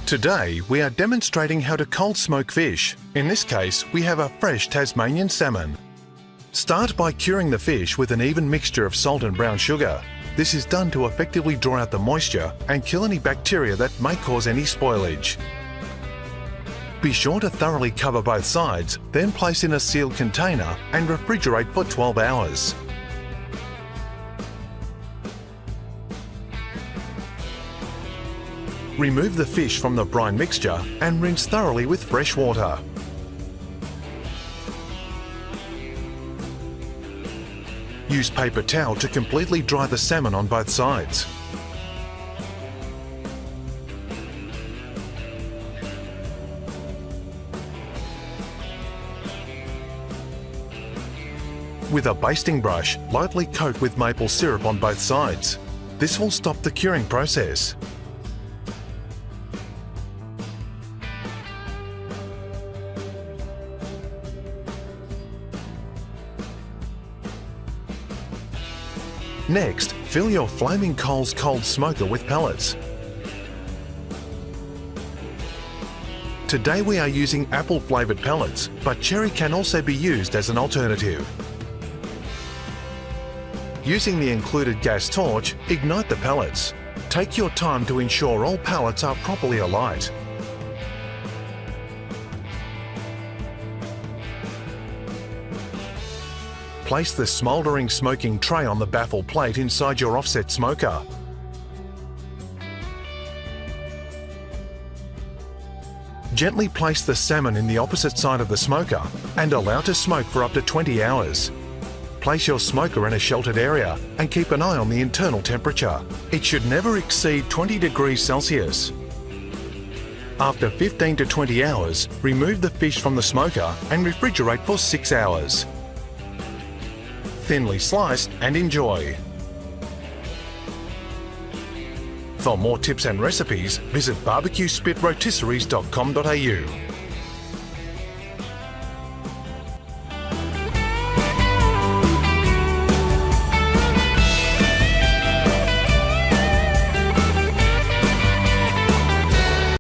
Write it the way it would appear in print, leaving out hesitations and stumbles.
Today, we are demonstrating how to cold smoke fish. In this case, we have a fresh Tasmanian salmon. Start by curing the fish with an even mixture of salt and brown sugar. This is done to effectively draw out the moisture and kill any bacteria that may cause any spoilage. Be sure to thoroughly cover both sides, then place in a sealed container and refrigerate for 12 hours. Remove the fish from the brine mixture and rinse thoroughly with fresh water. Use paper towel to completely dry the salmon on both sides. With a basting brush, lightly coat with maple syrup on both sides. This will stop the curing process. Next, fill your Flaming Coals cold smoker with pellets. Today we are using apple flavoured pellets, but cherry can also be used as an alternative. Using the included gas torch, ignite the pellets. Take your time to ensure all pellets are properly alight. Place the smouldering smoking tray on the baffle plate inside your offset smoker. Gently place the salmon in the opposite side of the smoker and allow to smoke for up to 20 hours. Place your smoker in a sheltered area and keep an eye on the internal temperature. It should never exceed 20 degrees Celsius. After 15 to 20 hours, remove the fish from the smoker and refrigerate for 6 hours. Thinly slice and enjoy. For more tips and recipes, visit barbecuespitrotisseries.com.au.